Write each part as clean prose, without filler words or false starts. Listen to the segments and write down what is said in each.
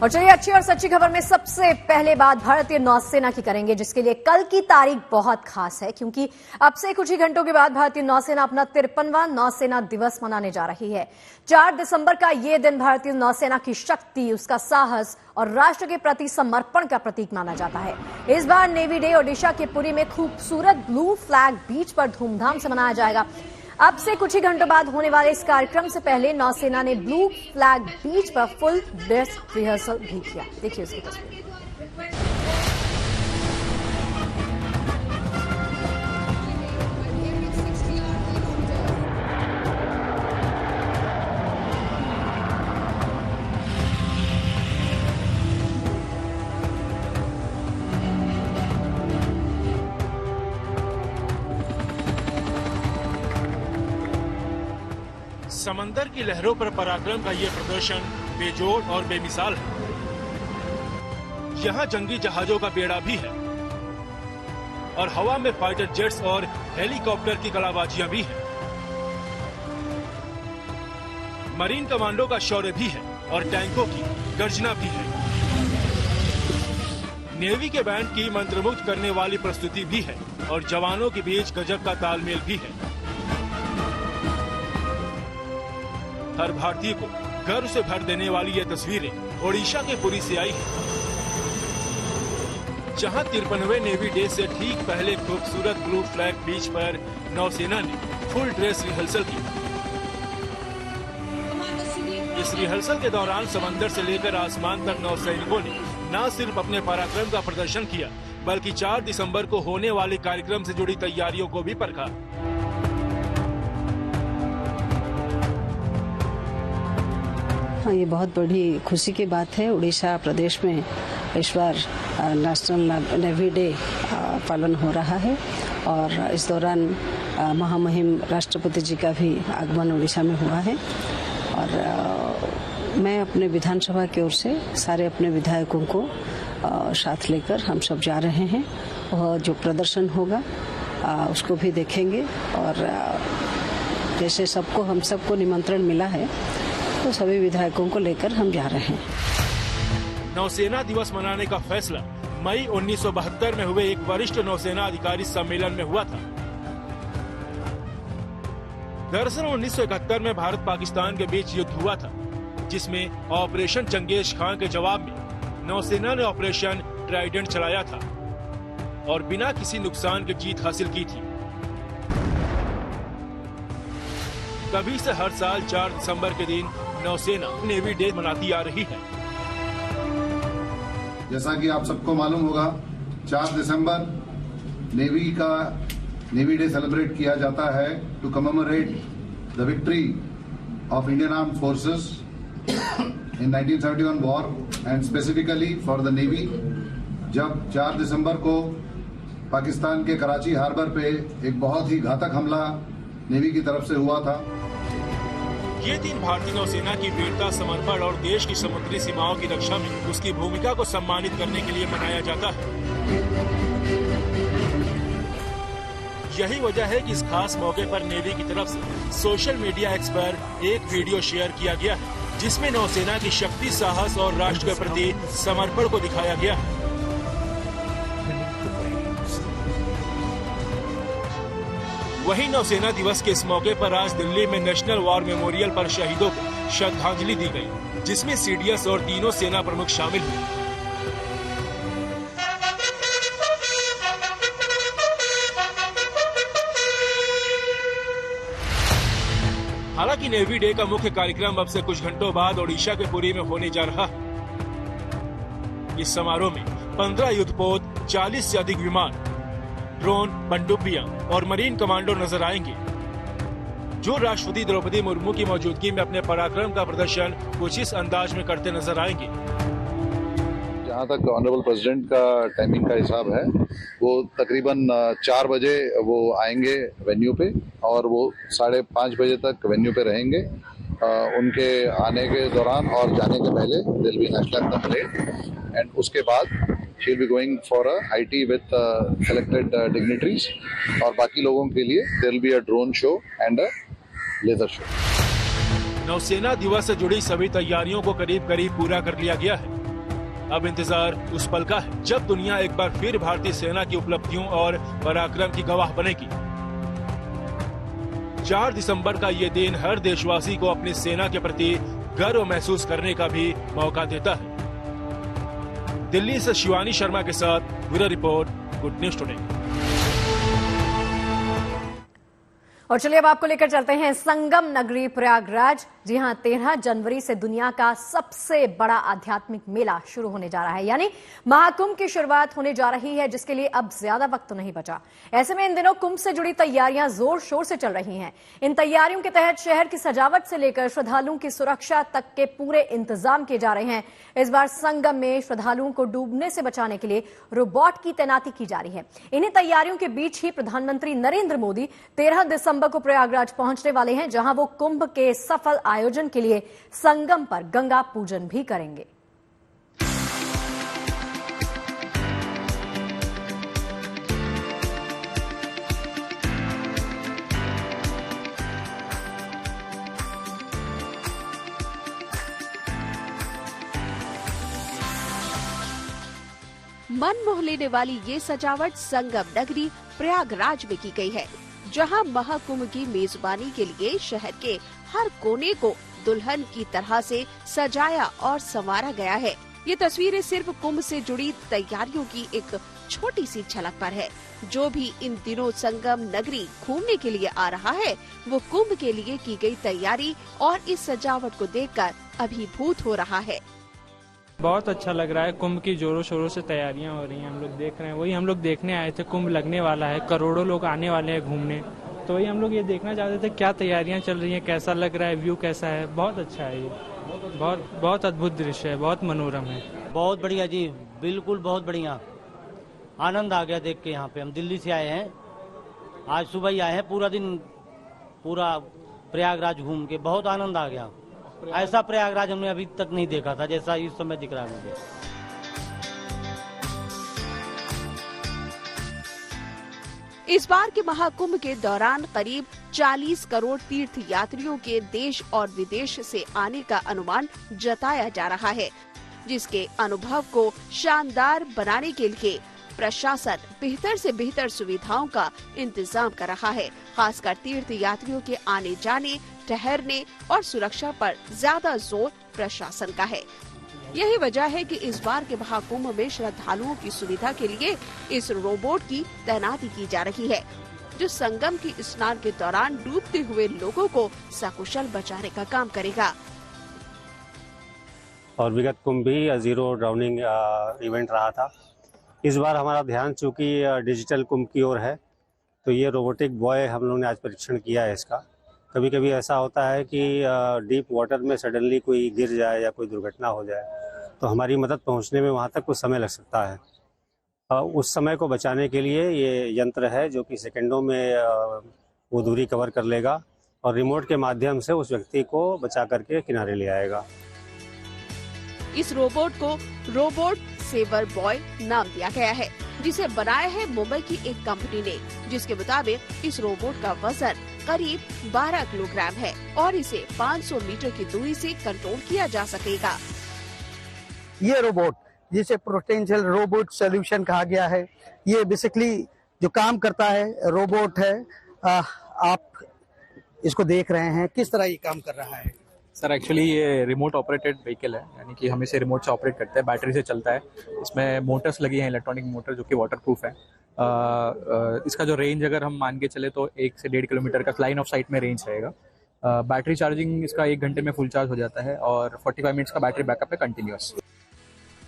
और चलिए अच्छी और सच्ची खबर में सबसे पहले बात भारतीय नौसेना की करेंगे, जिसके लिए कल की तारीख बहुत खास है क्योंकि अब से कुछ ही घंटों के बाद भारतीय नौसेना अपना 53वां नौसेना दिवस मनाने जा रही है। 4 दिसंबर का ये दिन भारतीय नौसेना की शक्ति, उसका साहस और राष्ट्र के प्रति समर्पण का प्रतीक माना जाता है। इस बार नेवी डे ओडिशा के पुरी में खूबसूरत ब्लू फ्लैग बीच पर धूमधाम से मनाया जाएगा। अब से कुछ ही घंटों बाद होने वाले इस कार्यक्रम से पहले नौसेना ने ब्लू फ्लैग बीच पर फुल ड्रेस रिहर्सल भी किया। देखिए उसकी तस्वीर। समंदर की लहरों पर पराक्रम का ये प्रदर्शन बेजोड़ और बेमिसाल है। यहाँ जंगी जहाजों का बेड़ा भी है और हवा में फाइटर जेट्स और हेलीकॉप्टर की कलाबाजियां भी हैं। मरीन कमांडो का शौर्य भी है और टैंकों की गर्जना भी है। नेवी के बैंड की मंत्रमुग्ध करने वाली प्रस्तुति भी है और जवानों के बीच गजब का तालमेल भी है। हर भारतीय को गर्व से भर देने वाली ये तस्वीरें ओडिशा के पुरी से आई हैं, जहां 53वें नेवी डे से ठीक पहले खूबसूरत ब्लू फ्लैग बीच पर नौसेना ने फुल ड्रेस रिहर्सल की। इस रिहर्सल के दौरान समंदर से लेकर आसमान तक नौसैनिकों ने न सिर्फ अपने पराक्रम का प्रदर्शन किया, बल्कि 4 दिसंबर को होने वाले कार्यक्रम से जुड़ी तैयारियों को भी परखा। हाँ, ये बहुत बड़ी खुशी की बात है। उड़ीसा प्रदेश में इस बार नेशनल नेवी डे पालन हो रहा है और इस दौरान महामहिम राष्ट्रपति जी का भी आगमन उड़ीसा में हुआ है। और मैं अपने विधानसभा की ओर से सारे अपने विधायकों को साथ लेकर हम सब जा रहे हैं और जो प्रदर्शन होगा उसको भी देखेंगे। और जैसे हम सबको निमंत्रण मिला है तो सभी विधायकों को लेकर हम जा रहे हैं। नौसेना दिवस मनाने का फैसला मई 1972 में हुए एक वरिष्ठ नौसेना अधिकारी सम्मेलन में हुआ था। दरअसल 1971 में भारत पाकिस्तान के बीच युद्ध हुआ था, जिसमें ऑपरेशन चंगेज खां के जवाब में नौसेना ने ऑपरेशन ट्राइडेंट चलाया था और बिना किसी नुकसान के जीत हासिल की थी। तभी से हर साल 4 दिसंबर के दिन नौसेना नेवी डे मनाती आ रही है। जैसा कि आप सबको मालूम होगा, 4 दिसंबर नेवी डे सेलिब्रेट किया जाता है to commemorate the victory of Indian armed forces in 1971 war and specifically for the navy. जब 4 दिसंबर को पाकिस्तान के कराची हार्बर पे एक बहुत ही घातक हमला नेवी की तरफ से हुआ था। ये दिन भारतीय नौसेना की वीरता, समर्पण और देश की समुद्री सीमाओं की रक्षा में उसकी भूमिका को सम्मानित करने के लिए मनाया जाता है। यही वजह है कि इस खास मौके पर नेवी की तरफ से सोशल मीडिया एक्स पर एक वीडियो शेयर किया गया है, जिसमें नौसेना की शक्ति, साहस और राष्ट्र के प्रति समर्पण को दिखाया गया है। वहीं नौसेना दिवस के इस मौके पर आज दिल्ली में नेशनल वॉर मेमोरियल पर शहीदों को श्रद्धांजलि दी गई, जिसमें सीडीएस और तीनों सेना प्रमुख शामिल हुए। हालांकि नेवी डे का मुख्य कार्यक्रम अब से कुछ घंटों बाद ओडिशा के पुरी में होने जा रहा है। इस समारोह में 15 युद्धपोत, 40 से अधिक विमान, ड्रोन, पनडुब्बियां और मरीन कमांडो नजर आएंगे, जो राष्ट्रपति द्रौपदी मुर्मू की मौजूदगी में अपने पराक्रम का प्रदर्शन कुछ इस अंदाज में करते नजर आएंगे। जहाँ तक ऑनरेबल प्रेसिडेंट का टाइमिंग का हिसाब है, वो तकरीबन 4 बजे वो आएंगे वेन्यू पे और वो 5:30 बजे तक वेन्यू पे रहेंगे। उनके आने के दौरान और जाने के पहले दिल बी नेशनल एंथम परेड एंड उसके बाद she'll be going for a high tea with selected dignitaries और बाकी लोगों के लिए there will be a drone show and a laser show। नौसेना दिवस से जुड़ी सभी तैयारियों को करीब करीब पूरा कर लिया गया है। अब इंतजार उस पल का है जब दुनिया एक बार फिर भारतीय सेना की उपलब्धियों और पराक्रम की गवाह बनेगी। 4 दिसंबर का ये दिन हर देशवासी को अपनी सेना के प्रति गर्व महसूस करने का भी मौका देता है। दिल्ली से शिवानी शर्मा के साथ bureau report, good news today. और चलिए अब आपको लेकर चलते हैं संगम नगरी प्रयागराज। जी हां, 13 जनवरी से दुनिया का सबसे बड़ा आध्यात्मिक मेला शुरू होने जा रहा है, यानी महाकुंभ की शुरुआत होने जा रही है, जिसके लिए अब ज्यादा वक्त नहीं बचा। ऐसे में इन दिनों कुंभ से जुड़ी तैयारियां जोर शोर से चल रही हैं। इन तैयारियों के तहत शहर की सजावट से लेकर श्रद्धालुओं की सुरक्षा तक के पूरे इंतजाम किए जा रहे हैं। इस बार संगम में श्रद्धालुओं को डूबने से बचाने के लिए रोबोट की तैनाती की जा रही है। इन्हीं तैयारियों के बीच ही प्रधानमंत्री नरेंद्र मोदी 13 दिसंबर को प्रयागराज पहुंचने वाले हैं, जहां वो कुंभ के सफल आयोजन के लिए संगम पर गंगा पूजन भी करेंगे। मन मोह लेने वाली ये सजावट संगम नगरी प्रयागराज में की गई है, जहां महाकुंभ की मेजबानी के लिए शहर के हर कोने को दुल्हन की तरह से सजाया और संवारा गया है। ये तस्वीरें सिर्फ कुंभ से जुड़ी तैयारियों की एक छोटी सी झलक पर है। जो भी इन दिनों संगम नगरी घूमने के लिए आ रहा है, वो कुंभ के लिए की गई तैयारी और इस सजावट को देखकर अभिभूत हो रहा है। बहुत अच्छा लग रहा है। कुंभ की जोरों शोरों से तैयारियां हो रही हैं, हम लोग देख रहे हैं। वही हम लोग देखने आए थे, कुंभ लगने वाला है, करोड़ों लोग आने वाले हैं घूमने, तो वही हम लोग ये देखना चाहते थे क्या तैयारियां चल रही हैं, कैसा लग रहा है, व्यू कैसा है। बहुत अच्छा है, ये बहुत अद्भुत दृश्य है, बहुत मनोरम है। बहुत बढ़िया जी, बिल्कुल बहुत बढ़िया, आनंद आ गया देख के। यहाँ पे हम दिल्ली से आए हैं, आज सुबह ही आए हैं, पूरा दिन पूरा प्रयागराज घूम के बहुत आनंद आ गया। ऐसा प्रयागराज हमने अभी तक नहीं देखा था जैसा इस समय दिख रहा है मुझे। इस बार के महाकुंभ के दौरान करीब 40 करोड़ तीर्थ यात्रियों के देश और विदेश से आने का अनुमान जताया जा रहा है, जिसके अनुभव को शानदार बनाने के लिए प्रशासन बेहतर से बेहतर सुविधाओं का इंतजाम कर रहा है। खासकर तीर्थ यात्रियों के आने जाने, ठहरने और सुरक्षा पर ज्यादा जोर प्रशासन का है। यही वजह है कि इस बार के महाकुंभ में श्रद्धालुओं की सुविधा के लिए इस रोबोट की तैनाती की जा रही है, जो संगम की स्नान के दौरान डूबते हुए लोगों को सकुशल बचाने का काम करेगा। और विगत कुंभ भी जीरो ड्राउनिंग इवेंट रहा था। इस बार हमारा ध्यान चूंकि डिजिटल कुंभ की ओर है, तो ये रोबोटिक बॉय हम लोगों ने आज परीक्षण किया है इसका। कभी कभी ऐसा होता है कि डीप वाटर में सडनली कोई गिर जाए या कोई दुर्घटना हो जाए, तो हमारी मदद पहुंचने में वहां तक कुछ समय लग सकता है। उस समय को बचाने के लिए ये यंत्र है जो कि सेकंडों में वो दूरी कवर कर लेगा और रिमोट के माध्यम से उस व्यक्ति को बचा करके किनारे ले आएगा। इस रोबोट को रोबोट सेवर बॉय नाम दिया गया है, जिसे बनाया है मुंबई की एक कंपनी ने, जिसके मुताबिक इस रोबोट का वजन करीब 12 किलोग्राम है और इसे 500 मीटर की दूरी से कंट्रोल किया जा सकेगा। ये रोबोट, जिसे पोटेंशियल रोबोट सॉल्यूशन कहा गया है, ये बेसिकली जो काम करता है रोबोट है। आप इसको देख रहे हैं किस तरह ये काम कर रहा है। सर एक्चुअली ये रिमोट ऑपरेटेड व्हीकल है, यानी कि हम इसे रिमोट से ऑपरेट करते हैं, बैटरी से चलता है। इसमें मोटर्स लगी हैं, इलेक्ट्रॉनिक मोटर, जो कि वाटरप्रूफ है। इसका जो रेंज अगर हम मान के चले तो 1 से 1.5 किलोमीटर का लाइन ऑफ साइट में रेंज रहेगा। बैटरी चार्जिंग इसका 1 घंटे में फुल चार्ज हो जाता है और 45 मिनट्स का बैटरी बैकअप है कंटिन्यूअस।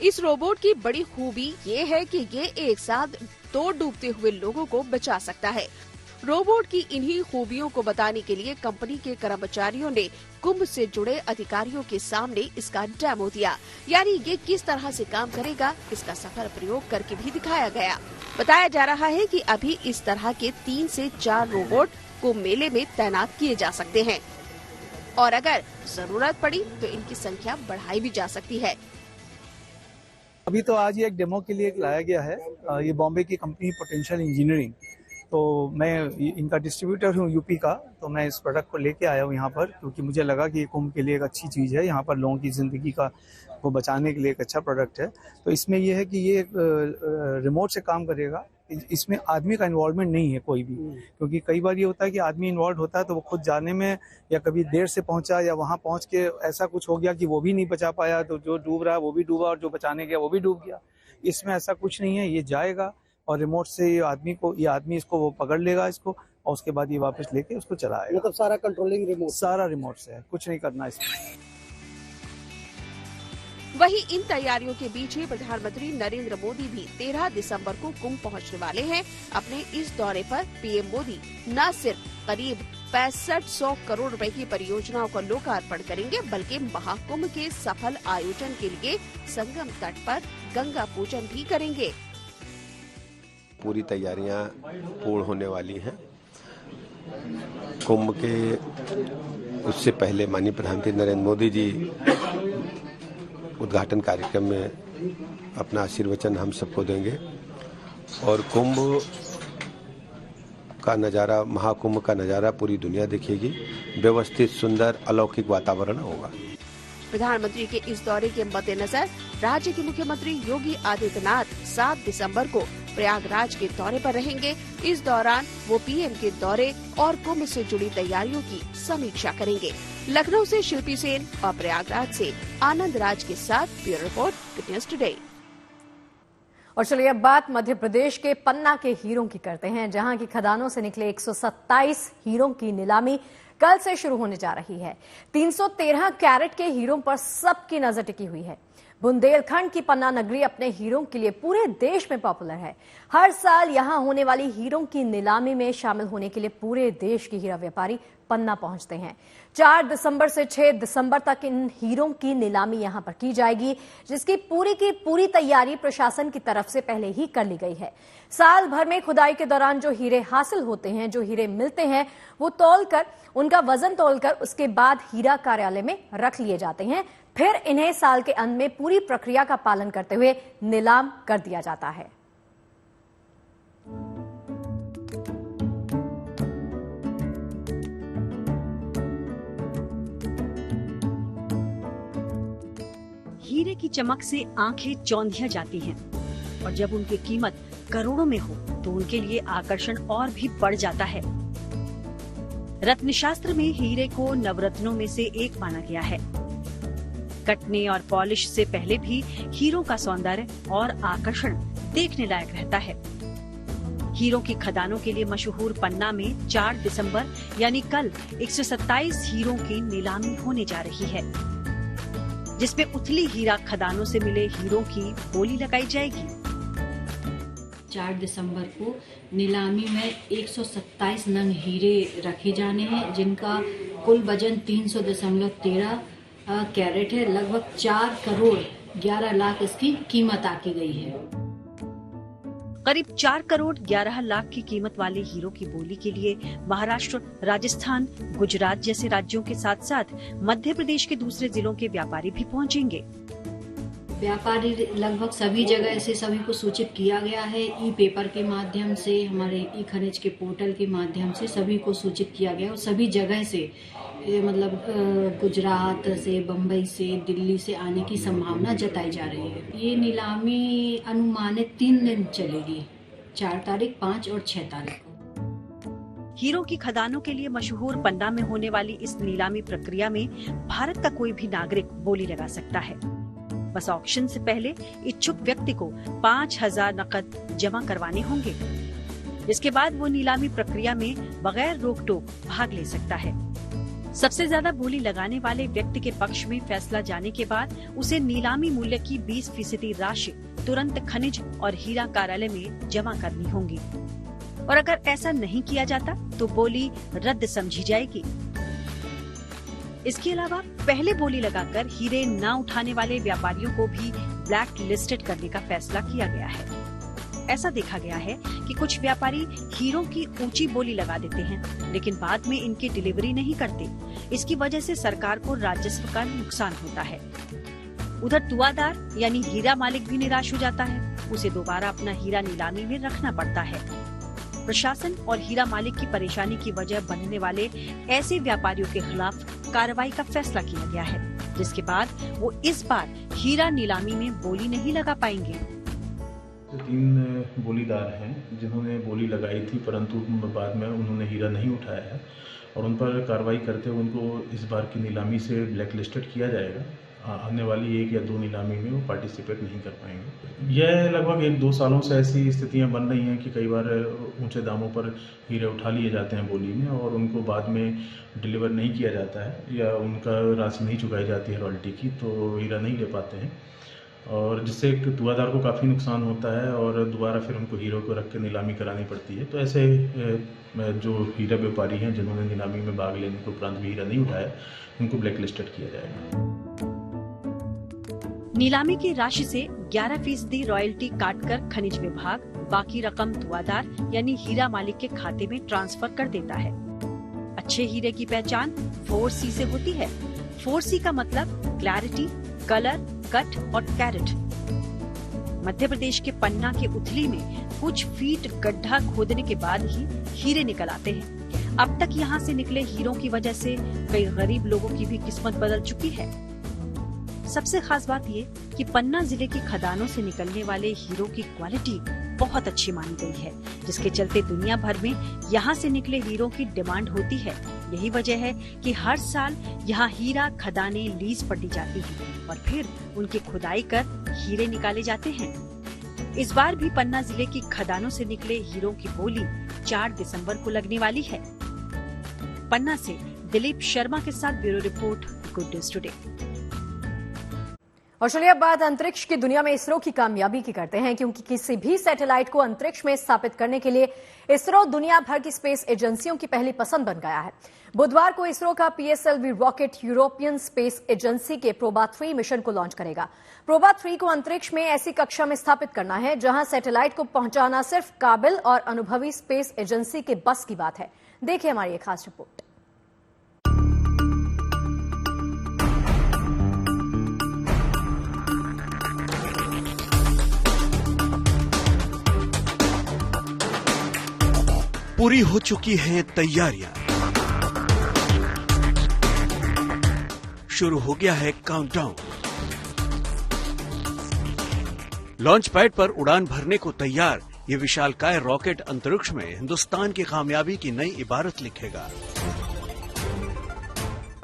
इस रोबोट की बड़ी खूबी ये है कि ये एक साथ 2 डूबते हुए लोगों को बचा सकता है। रोबोट की इन्हीं खूबियों को बताने के लिए कंपनी के कर्मचारियों ने कुंभ से जुड़े अधिकारियों के सामने इसका डेमो दिया, यानी ये किस तरह से काम करेगा इसका सफल प्रयोग करके भी दिखाया गया। बताया जा रहा है कि अभी इस तरह के 3 से 4 रोबोट कुंभ मेले में तैनात किए जा सकते हैं और अगर जरूरत पड़ी तो इनकी संख्या बढ़ाई भी जा सकती है। अभी तो आज ये एक डेमो के लिए लाया गया है। ये बॉम्बे की कंपनी पोटेंशियल इंजीनियरिंग, तो मैं इनका डिस्ट्रीब्यूटर हूँ यूपी का, तो मैं इस प्रोडक्ट को लेके आया हूँ यहाँ पर, क्योंकि मुझे लगा कि ये कुंभ के लिए एक अच्छी चीज़ है, यहाँ पर लोगों की ज़िंदगी का को बचाने के लिए एक अच्छा प्रोडक्ट है। तो इसमें ये है कि ये रिमोट से काम करेगा, इसमें आदमी का इन्वॉल्वमेंट नहीं है कोई भी, क्योंकि कई बार ये होता है कि आदमी इन्वॉल्व होता है तो वो खुद जाने में या कभी देर से पहुंचा या वहां पहुंच के ऐसा कुछ हो गया कि वो भी नहीं बचा पाया, तो जो डूब रहा है वो भी डूबा और जो बचाने गया वो भी डूब गया। इसमें ऐसा कुछ नहीं है, ये जाएगा और रिमोट से ये आदमी इसको वो पकड़ लेगा इसको, और उसके बाद ये वापस लेके उसको चलाएगा। मतलब सारा कंट्रोलिंग रिमोट, सारा रिमोट से है, कुछ नहीं करना इसमें। वहीं इन तैयारियों के बीच ही प्रधानमंत्री नरेंद्र मोदी भी 13 दिसंबर को कुंभ पहुंचने वाले हैं। अपने इस दौरे पर पीएम मोदी न सिर्फ करीब 6500 करोड़ रुपए की परियोजनाओं का लोकार्पण करेंगे, बल्कि महाकुंभ के सफल आयोजन के लिए संगम तट पर गंगा पूजन भी करेंगे। पूरी तैयारियां पूर्ण होने वाली हैं। कुंभ के उससे पहले माननीय प्रधानमंत्री नरेंद्र मोदी जी उद्घाटन कार्यक्रम में अपना आशीर्वचन हम सबको देंगे और कुंभ का नज़ारा, महाकुंभ का नज़ारा पूरी दुनिया देखेगी। व्यवस्थित, सुंदर, अलौकिक वातावरण होगा। प्रधानमंत्री के इस दौरे के मद्देनजर राज्य के मुख्यमंत्री योगी आदित्यनाथ 7 दिसंबर को प्रयागराज के दौरे पर रहेंगे। इस दौरान वो पीएम के दौरे और कुंभ से जुड़ी तैयारियों की समीक्षा करेंगे। लखनऊ से शिल्पी सेन और प्रयागराज से आनंद राज के साथ bureau report, good news today. और चलिए अब बात मध्य प्रदेश के पन्ना के हीरों की करते हैं, जहां की खदानों से निकले 127 हीरों की नीलामी कल से शुरू होने जा रही है। 313 कैरेट के हीरों पर सबकी नजर टिकी हुई है। बुंदेलखंड की पन्ना नगरी अपने हीरों के लिए पूरे देश में पॉपुलर है। हर साल यहां होने वाली हीरों की नीलामी में शामिल होने के लिए पूरे देश के हीरा व्यापारी पन्ना पहुंचते हैं। 4 दिसंबर से 6 दिसंबर तक इन हीरों की नीलामी यहां पर की जाएगी, जिसकी पूरी तैयारी प्रशासन की तरफ से पहले ही कर ली गई है। साल भर में खुदाई के दौरान जो हीरे हासिल होते हैं, जो हीरे मिलते हैं, वो तौलकर, उनका वजन तौलकर उसके बाद हीरा कार्यालय में रख लिए जाते हैं। फिर इन्हें साल के अंत में पूरी प्रक्रिया का पालन करते हुए नीलाम कर दिया जाता है। हीरे की चमक से आंखें चौंधिया जाती हैं और जब उनकी कीमत करोड़ों में हो तो उनके लिए आकर्षण और भी बढ़ जाता है। रत्नशास्त्र में हीरे को नवरत्नों में से एक माना गया है। कटने और पॉलिश से पहले भी हीरों का सौंदर्य और आकर्षण देखने लायक रहता है। हीरों की खदानों के लिए मशहूर पन्ना में 4 दिसंबर यानी कल 127 हीरों की नीलामी होने जा रही है, जिसमें उथली हीरा खदानों से मिले हीरों की बोली लगाई जाएगी। 4 दिसंबर को नीलामी में 127 नंग हीरे रखे जाने हैं, जिनका कुल वजन 300.13 कैरेट है। लगभग 4 करोड़ 11 लाख इसकी कीमत आकी गई है। करीब 4 करोड़ 11 लाख की कीमत वाले हीरों की बोली के लिए महाराष्ट्र, राजस्थान, गुजरात जैसे राज्यों के साथ साथ मध्य प्रदेश के दूसरे जिलों के व्यापारी भी पहुंचेंगे। व्यापारी लगभग सभी जगह से सभी को सूचित किया गया है। ई पेपर के माध्यम से, हमारे ई खनिज के पोर्टल के माध्यम से सभी को सूचित किया गया और सभी जगह से मतलब गुजरात से, बम्बई से, दिल्ली से आने की संभावना जताई जा रही है। ये नीलामी अनुमानित 3 दिन चलेगी, 4 तारीख, 5 और 6 तारीख को। हीरों की खदानों के लिए मशहूर पन्ना में होने वाली इस नीलामी प्रक्रिया में भारत का कोई भी नागरिक बोली लगा सकता है। बस ऑक्शन से पहले इच्छुक व्यक्ति को 5000 नकद जमा करवाने होंगे। इसके बाद वो नीलामी प्रक्रिया में बगैर रोक टोक भाग ले सकता है। सबसे ज्यादा बोली लगाने वाले व्यक्ति के पक्ष में फैसला जाने के बाद उसे नीलामी मूल्य की 20% राशि तुरंत खनिज और हीरा कार्यालय में जमा करनी होगी और अगर ऐसा नहीं किया जाता तो बोली रद्द समझी जाएगी। इसके अलावा पहले बोली लगाकर हीरे न उठाने वाले व्यापारियों को भी ब्लैक लिस्टेड करने का फैसला किया गया है। ऐसा देखा गया है कि कुछ व्यापारी हीरों की ऊंची बोली लगा देते हैं, लेकिन बाद में इनकी डिलीवरी नहीं करते। इसकी वजह से सरकार को राजस्व का नुकसान होता है। उधर तुआदार यानी हीरा मालिक भी निराश हो जाता है, उसे दोबारा अपना हीरा नीलामी में रखना पड़ता है। प्रशासन और हीरा मालिक की परेशानी की वजह बनने वाले ऐसे व्यापारियों के खिलाफ कार्रवाई का फैसला किया गया है, जिसके बाद वो इस बार हीरा नीलामी में बोली नहीं लगा पाएंगे। 3 बोलीदार हैं जिन्होंने बोली लगाई थी, परंतु बाद में उन्होंने हीरा नहीं उठाया है और उन पर कार्रवाई करते हुए उनको इस बार की नीलामी से ब्लैक लिस्टेड किया जाएगा। आने वाली 1 या 2 नीलामी में वो पार्टिसिपेट नहीं कर पाएंगे। यह लगभग 1-2 सालों से ऐसी स्थितियां बन रही हैं कि कई बार ऊंचे दामों पर हीरे उठा लिए जाते हैं बोली में और उनको बाद में डिलीवर नहीं किया जाता है या उनका राशि नहीं चुकाई जाती है रॉयल्टी की, तो हीरा नहीं ले पाते हैं और जिससे एक दुआदार को काफ़ी नुकसान होता है और दोबारा फिर उनको हीरो को रख के नीलामी करानी पड़ती है। तो ऐसे जो हीरा व्यापारी हैं जिन्होंने नीलामी में भाग लेने के उपरांत भी हीरा नहीं उठाया, उनको ब्लैक लिस्टेड किया जाएगा। नीलामी की राशि से 11% रॉयल्टी काटकर खनिज विभाग बाकी रकम दुआदार यानी हीरा मालिक के खाते में ट्रांसफर कर देता है। अच्छे हीरे की पहचान 4C से होती है। 4C का मतलब क्लैरिटी, कलर, कट और कैरेट। मध्य प्रदेश के पन्ना के उथली में कुछ फीट गड्ढा खोदने के बाद ही हीरे निकल आते हैं। अब तक यहाँ से निकले हीरों की वजह से कई गरीब लोगों की भी किस्मत बदल चुकी है। सबसे खास बात ये कि पन्ना जिले की खदानों से निकलने वाले हीरों की क्वालिटी बहुत अच्छी मानी गई है, जिसके चलते दुनिया भर में यहाँ से निकले हीरों की डिमांड होती है। यही वजह है कि हर साल यहाँ हीरा खदानें लीज पर दी जाती हैं और फिर उनकी खुदाई कर हीरे निकाले जाते हैं। इस बार भी पन्ना जिले की खदानों से निकले हीरों की बोली 4 दिसंबर को लगने वाली है। पन्ना से दिलीप शर्मा के साथ bureau report, good news today. और चलिए अब बात अंतरिक्ष की दुनिया में इसरो की कामयाबी की करते हैं, क्योंकि किसी भी सैटेलाइट को अंतरिक्ष में स्थापित करने के लिए इसरो दुनिया भर की स्पेस एजेंसियों की पहली पसंद बन गया है। बुधवार को इसरो का PSLV rocket European space agency के प्रोबा 3 मिशन को लॉन्च करेगा। प्रोबा 3 को अंतरिक्ष में ऐसी कक्षा में स्थापित करना है जहां सैटेलाइट को पहुंचाना सिर्फ काबिल और अनुभवी स्पेस एजेंसी के बस की बात है। देखिए हमारी एक खास रिपोर्ट। पूरी हो चुकी हैं तैयारियां, शुरू हो गया है काउंटडाउन। लॉन्च पैड पर उड़ान भरने को तैयार ये विशालकाय रॉकेट अंतरिक्ष में हिंदुस्तान की कामयाबी की नई इबारत लिखेगा।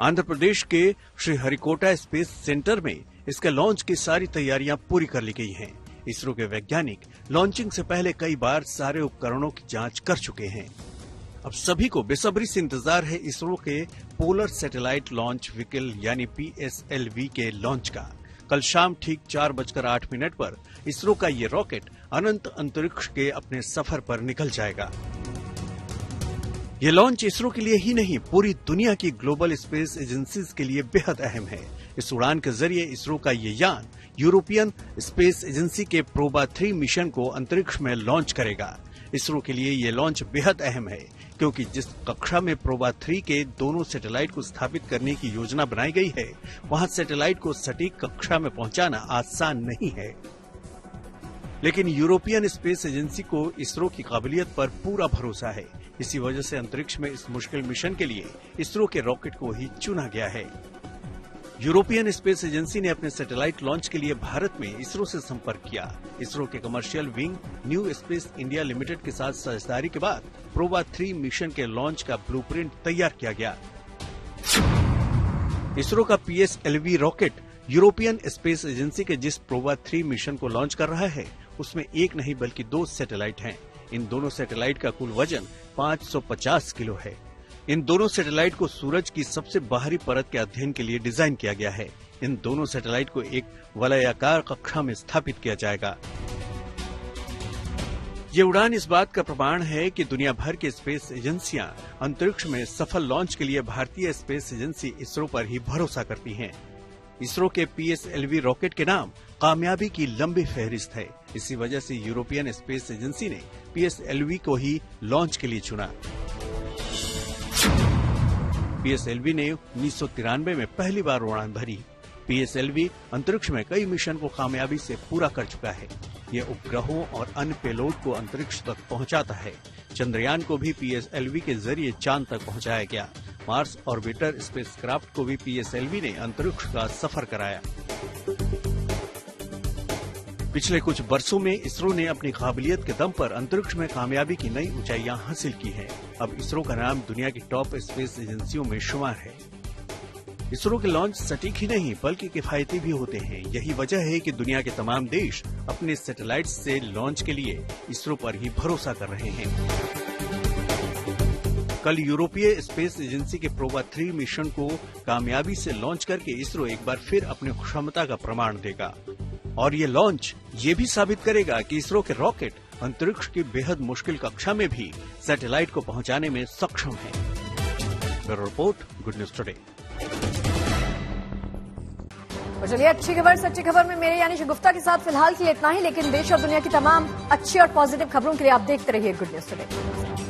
आंध्र प्रदेश के श्रीहरिकोटा स्पेस सेंटर में इसके लॉन्च की सारी तैयारियां पूरी कर ली गई हैं। इसरो के वैज्ञानिक लॉन्चिंग से पहले कई बार सारे उपकरणों की जांच कर चुके हैं। अब सभी को बेसब्री से इंतजार है इसरो के पोलर सैटेलाइट लॉन्च व्हीकल यानी PSLV के लॉन्च का। कल शाम ठीक 4:08 पर इसरो का ये रॉकेट अनंत अंतरिक्ष के अपने सफर पर निकल जाएगा। ये लॉन्च इसरो के लिए ही नहीं, पूरी दुनिया की ग्लोबल स्पेस एजेंसीज के लिए बेहद अहम है। इस उड़ान के जरिए इसरो का ये यान यूरोपियन स्पेस एजेंसी के प्रोबा 3 मिशन को अंतरिक्ष में लॉन्च करेगा। इसरो के लिए ये लॉन्च बेहद अहम है, क्योंकि जिस कक्षा में प्रोबा 3 के दोनों सैटेलाइट को स्थापित करने की योजना बनाई गई है, वहां सैटेलाइट को सटीक कक्षा में पहुंचाना आसान नहीं है। लेकिन यूरोपियन स्पेस एजेंसी को इसरो की काबिलियत पर पूरा भरोसा है। इसी वजह से अंतरिक्ष में इस मुश्किल मिशन के लिए इसरो के रॉकेट को ही चुना गया है। यूरोपियन स्पेस एजेंसी ने अपने सैटेलाइट लॉन्च के लिए भारत में इसरो से संपर्क किया। इसरो के commercial wing new space India limited के साथ साझेदारी के बाद प्रोबा 3 मिशन के लॉन्च का ब्लूप्रिंट तैयार किया गया। इसरो का PSLV rocket European space agency के जिस प्रोबा 3 मिशन को लॉन्च कर रहा है, उसमें एक नहीं बल्कि 2 सैटेलाइट हैं। इन दोनों सैटेलाइट का कुल वजन 550 किलो है। इन दोनों सैटेलाइट को सूरज की सबसे बाहरी परत के अध्ययन के लिए डिजाइन किया गया है। इन दोनों सैटेलाइट को एक वलयाकार कक्षा में स्थापित किया जाएगा। ये उड़ान इस बात का प्रमाण है कि दुनिया भर की स्पेस एजेंसियां अंतरिक्ष में सफल लॉन्च के लिए भारतीय स्पेस एजेंसी इसरो पर ही भरोसा करती हैं। इसरो के PSLV रॉकेट के नाम कामयाबी की लंबी फहरिस्त है। इसी वजह से यूरोपियन स्पेस एजेंसी ने PSLV को ही लॉन्च के लिए चुना। PSLV ने 1993 में पहली बार उड़ान भरी। PSLV अंतरिक्ष में कई मिशन को कामयाबी से पूरा कर चुका है। ये उपग्रहों और अन्य पेलोड को अंतरिक्ष तक पहुंचाता है। चंद्रयान को भी PSLV के जरिए चांद तक पहुंचाया गया। मार्स ऑर्बिटर स्पेसक्राफ्ट को भी PSLV ने अंतरिक्ष का सफर कराया। पिछले कुछ वर्षों में इसरो ने अपनी काबिलियत के दम पर अंतरिक्ष में कामयाबी की नई ऊंचाइयां हासिल की हैं। अब इसरो का नाम दुनिया की टॉप स्पेस एजेंसियों में शुमार है। इसरो के लॉन्च सटीक ही नहीं बल्कि किफायती भी होते हैं। यही वजह है कि दुनिया के तमाम देश अपने सैटेलाइट्स से लॉन्च के लिए इसरो पर ही भरोसा कर रहे हैं। कल यूरोपीय स्पेस एजेंसी के प्रोबा 3 मिशन को कामयाबी से लॉन्च करके इसरो एक बार फिर अपनी क्षमता का प्रमाण देगा। और ये लॉन्च ये भी साबित करेगा कि इसरो के रॉकेट अंतरिक्ष की बेहद मुश्किल कक्षा में भी सैटेलाइट को पहुंचाने में सक्षम है। Bureau report, good news today. तो चलिए अच्छी खबर सच्ची खबर में मेरे यानी शगुफ्ता के साथ फिलहाल के लिए इतना ही, लेकिन देश और दुनिया की तमाम अच्छी और पॉजिटिव खबरों के लिए आप देखते रहिए गुड न्यूज टुडे।